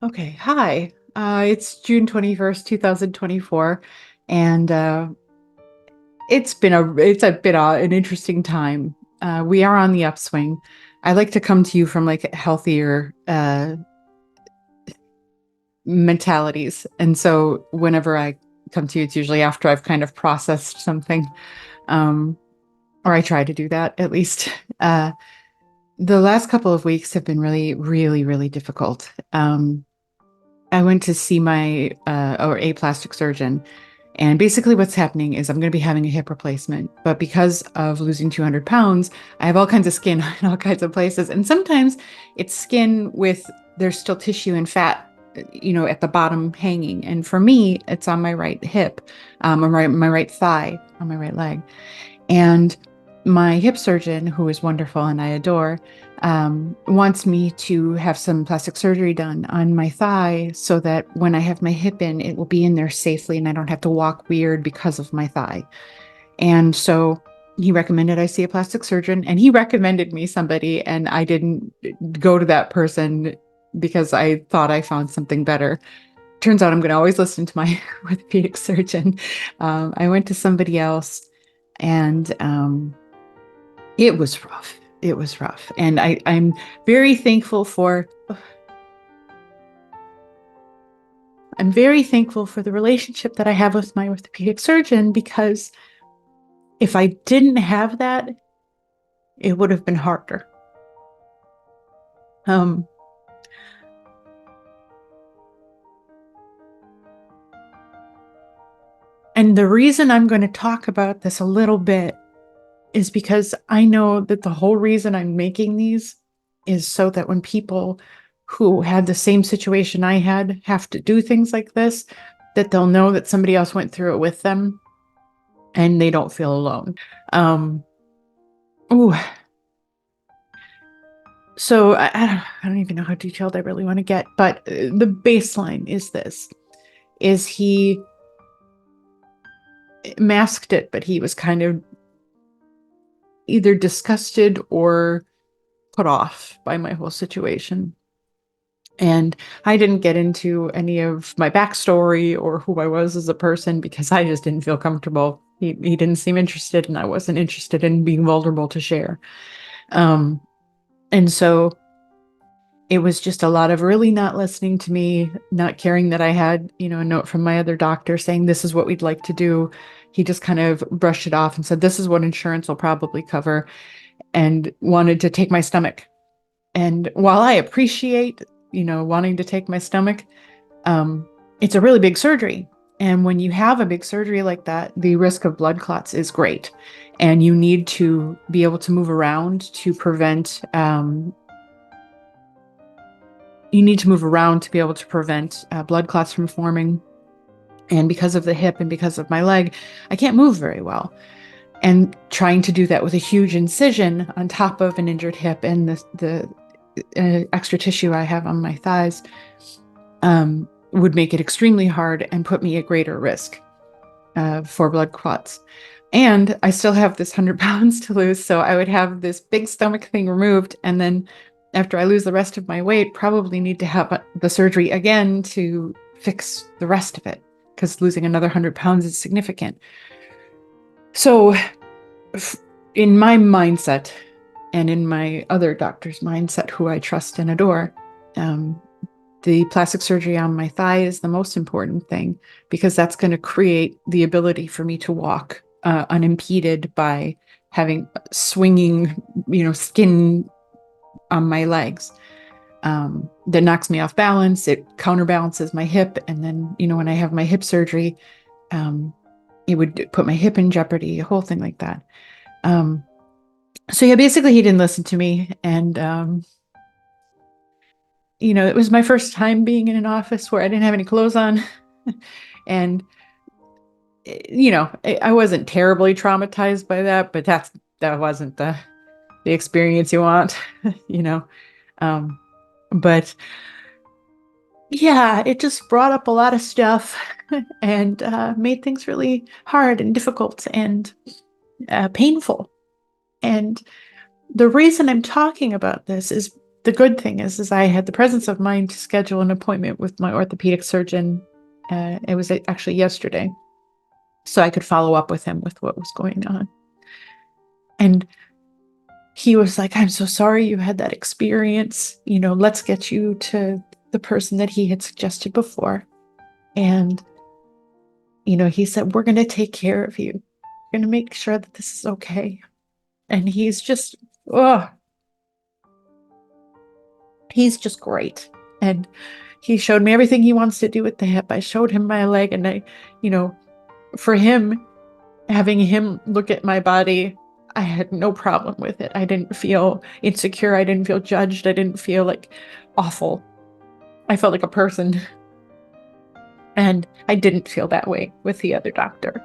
Okay, hi. It's June 21st, 2024, and it's been an interesting time. We are on the upswing. I like to come to you from like healthier mentalities. And so whenever I come to you, it's usually after I've kind of processed something. Um, or I try to do that at least. Uh, the last couple of weeks have been really, really, really difficult. I went to see my or a plastic surgeon, and basically what's happening is I'm going to be having a hip replacement. But because of losing 200 pounds, I have all kinds of skin in all kinds of places, and sometimes it's skin with there's still tissue and fat, at the bottom hanging. And for me, it's on my right hip, on my right thigh, on my right leg. And my hip surgeon, who is wonderful and I adore, wants me to have some plastic surgery done on my thigh so that when I have my hip in, it will be in there safely and I don't have to walk weird because of my thigh. And so he recommended I see a plastic surgeon, and he recommended me somebody, and I didn't go to that person because I thought I found something better. Turns out I'm going to always listen to my orthopedic surgeon. I went to somebody else, and it was rough. It was rough. And I'm very thankful for I'm very thankful for the relationship that I have with my orthopedic surgeon, because if I didn't have that, it would have been harder. Um, and the reason I'm going to talk about this a little bit is because I know that the whole reason I'm making these is so that when people who had the same situation I had have to do things like this, that they'll know that somebody else went through it with them and they don't feel alone. Um, ooh, so I don't even know how detailed I really want to get, but the baseline is this: is he masked it, but he was kind of either disgusted or put off by my whole situation. And I didn't get into any of my backstory or who I was as a person because I just didn't feel comfortable. He didn't seem interested, and I wasn't interested in being vulnerable to share. Um, and so it was just a lot of really not listening to me, not caring that I had, a note from my other doctor saying, this is what we'd like to do. He just kind of brushed it off and said, this is what insurance will probably cover, and wanted to take my stomach. And while I appreciate, wanting to take my stomach, um, it's a really big surgery. And when you have a big surgery like that, the risk of blood clots is great. And you need to be able to move around to prevent, blood clots from forming. And because of the hip and because of my leg, I can't move very well. And trying to do that with a huge incision on top of an injured hip and the extra tissue I have on my thighs would make it extremely hard and put me at greater risk for blood clots. And I still have this 100 pounds to lose, so I would have this big stomach thing removed, and then after I lose the rest of my weight, probably need to have the surgery again to fix the rest of it, because losing another 100 pounds is significant. So in my mindset, and in my other doctor's mindset, who I trust and adore, the plastic surgery on my thigh is the most important thing, because that's going to create the ability for me to walk unimpeded by having swinging, skin on my legs. That knocks me off balance. It counterbalances my hip. And then, when I have my hip surgery, it would put my hip in jeopardy, a whole thing like that. So yeah, basically he didn't listen to me. And, it was my first time being in an office where I didn't have any clothes on. And, I wasn't terribly traumatized by that, but that wasn't the experience you want, you know. Um, but yeah, it just brought up a lot of stuff and made things really hard and difficult and painful. And the reason I'm talking about this is the good thing is I had the presence of mind to schedule an appointment with my orthopedic surgeon. It was actually yesterday, so I could follow up with him with what was going on. And he was like, I'm so sorry you had that experience. Let's get you to the person that he had suggested before. And, he said, we're going to take care of you. We're going to make sure that this is okay. And he's just great. And he showed me everything he wants to do with the hip. I showed him my leg, and for him, having him look at my body, I had no problem with it. I didn't feel insecure. I didn't feel judged. I didn't feel like awful. I felt like a person. And I didn't feel that way with the other doctor.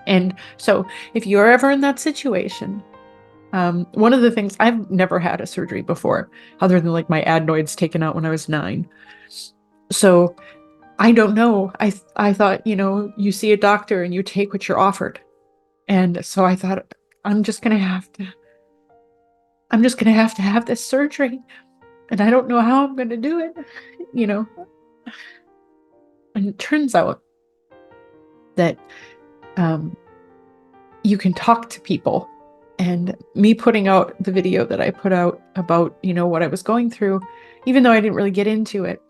And so if you're ever in that situation, one of the things, I've never had a surgery before, other than like my adenoids taken out when I was 9. So I don't know. I thought, you see a doctor and you take what you're offered. And so I thought, I'm just going to have to have this surgery. And I don't know how I'm going to do it, And it turns out that you can talk to people. And me putting out the video that I put out about, what I was going through, even though I didn't really get into it,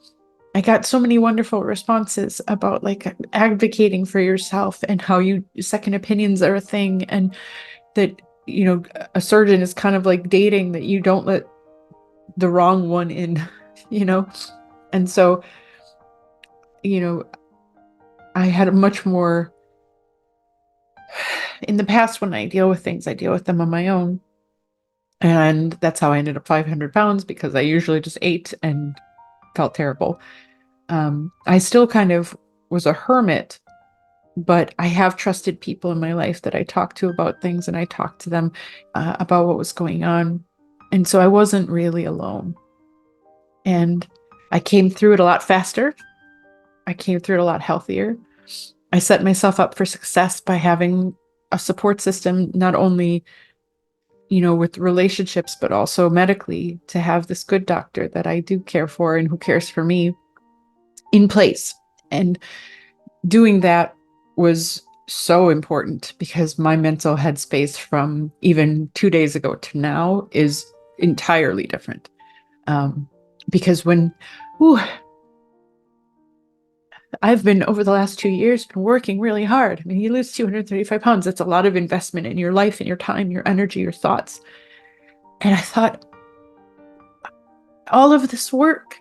I got so many wonderful responses about like advocating for yourself and how second opinions are a thing, and that, a surgeon is kind of like dating, that you don't let the wrong one in, And so, I had a much more, in the past, when I deal with things, I deal with them on my own. And that's how I ended up 500 pounds, because I usually just ate and felt terrible. I still kind of was a hermit, but I have trusted people in my life that I talked to about things, and I talked to them about what was going on. And so I wasn't really alone. And I came through it a lot faster. I came through it a lot healthier. I set myself up for success by having a support system, not only, with relationships, but also medically, to have this good doctor that I do care for and who cares for me in place. And doing that was so important, because my mental headspace from even 2 days ago to now is entirely different. Because I've been, over the last 2 years, been working really hard. I mean, you lose 235 pounds. That's a lot of investment in your life and your time, your energy, your thoughts. And I thought, all of this work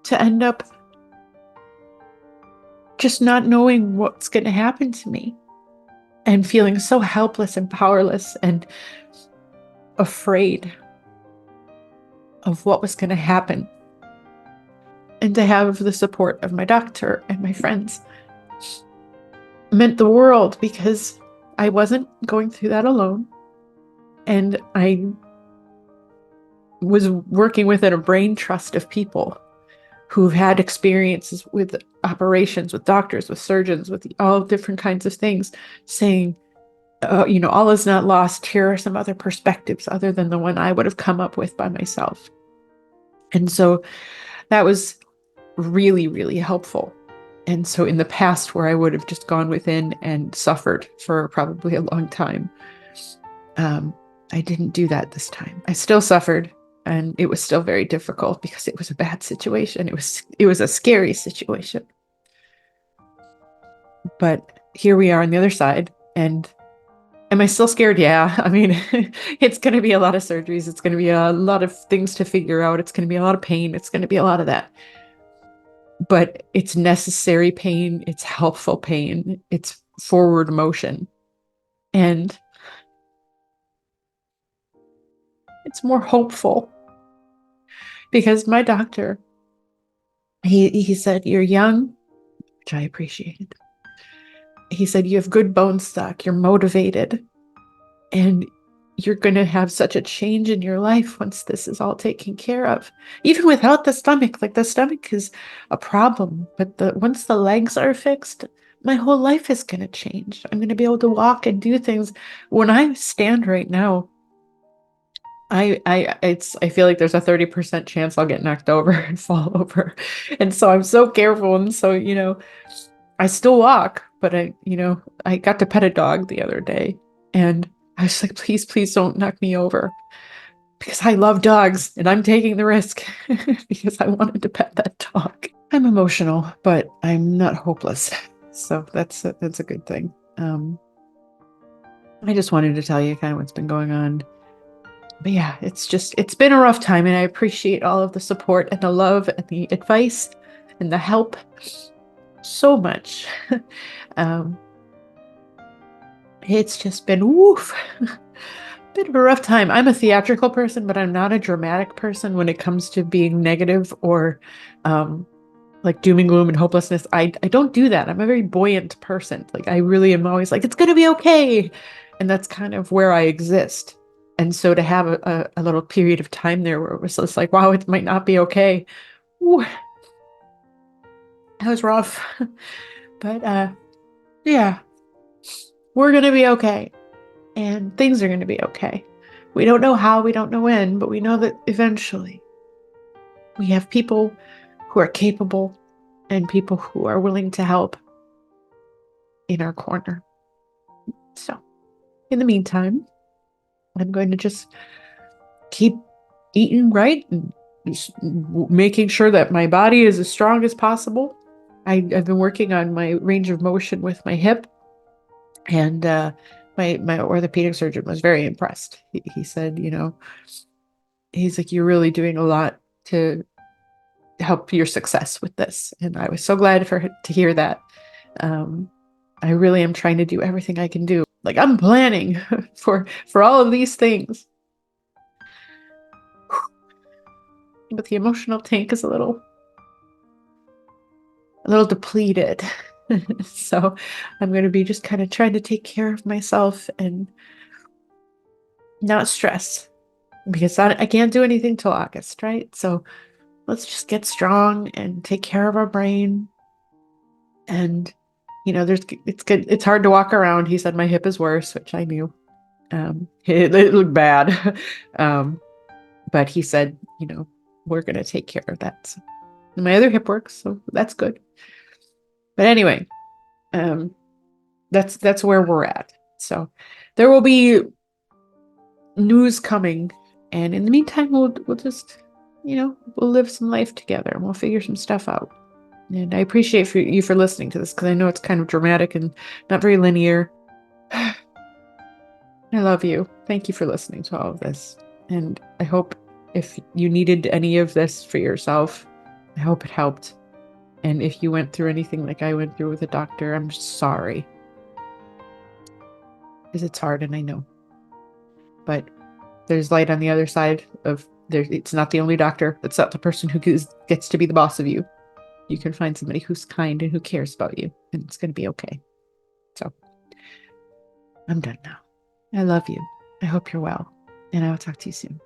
to end up just not knowing what's going to happen to me, and feeling so helpless and powerless and afraid of what was going to happen. And to have the support of my doctor and my friends meant the world, because I wasn't going through that alone. And I was working within a brain trust of people who've had experiences with operations, with doctors, with surgeons, with all different kinds of things, saying, all is not lost. Here are some other perspectives other than the one I would have come up with by myself. And so that was really, really helpful. And so in the past, where I would have just gone within and suffered for probably a long time, I didn't do that this time. I still suffered, and it was still very difficult, because it was a bad situation. It was a scary situation. But here we are on the other side. And am I still scared? Yeah. I mean, it's going to be a lot of surgeries. It's going to be a lot of things to figure out. It's going to be a lot of pain. It's going to be a lot of that. But it's necessary pain. It's helpful pain. It's forward motion. And it's more hopeful, because my doctor, he said, you're young, which I appreciated. He said, you have good bone stock. You're motivated. And you're going to have such a change in your life once this is all taken care of. Even without the stomach, like the stomach is a problem, but once the legs are fixed, my whole life is going to change. I'm going to be able to walk and do things. When I stand right now, I feel like there's a 30% chance I'll get knocked over and fall over. And so I'm so careful. And so, I still walk, but I got to pet a dog the other day and I was like, please, please don't knock me over because I love dogs and I'm taking the risk because I wanted to pet that dog. I'm emotional, but I'm not hopeless. So that's a good thing. I just wanted to tell you kind of what's been going on. But yeah, it's been a rough time and I appreciate all of the support and the love and the advice and the help so much. um, it's just been woof. Bit of a rough time. I'm a theatrical person, but I'm not a dramatic person when it comes to being negative or like doom and gloom and hopelessness. I don't do that. I'm a very buoyant person. Like I really am always like, it's gonna be okay. And that's kind of where I exist. And so to have a little period of time there where it was just like, wow, it might not be okay. Ooh, that was rough. But yeah, we're gonna be okay. And things are gonna be okay. We don't know how, we don't know when, but we know that eventually we have people who are capable and people who are willing to help in our corner. So, in the meantime, I'm going to just keep eating right and just making sure that my body is as strong as possible. I've been working on my range of motion with my hip, and my orthopedic surgeon was very impressed. He said, he's like, you're really doing a lot to help your success with this. And I was so glad to hear that. I really am trying to do everything I can do. Like I'm planning for all of these things. But the emotional tank is a little depleted. So I'm going to be just kind of trying to take care of myself and not stress because I can't do anything till August, right? So let's just get strong and take care of our brain. And it's good. It's hard to walk around. He said my hip is worse, which I knew. It looked bad. But he said, we're going to take care of that. So, and my other hip works, so that's good. But anyway, that's where we're at. So there will be news coming, and in the meantime, we'll just, we'll live some life together and we'll figure some stuff out. And I appreciate you for listening to this because I know it's kind of dramatic and not very linear. I love you. Thank you for listening to all of this. And I hope if you needed any of this for yourself, I hope it helped. And if you went through anything like I went through with a doctor, I'm just sorry. Because it's hard and I know. But there's light on the other side of there. It's not the only doctor. It's not the person who gets to be the boss of you. You can find somebody who's kind and who cares about you, and it's going to be okay. So I'm done now. I love you. I hope you're well, and I will talk to you soon.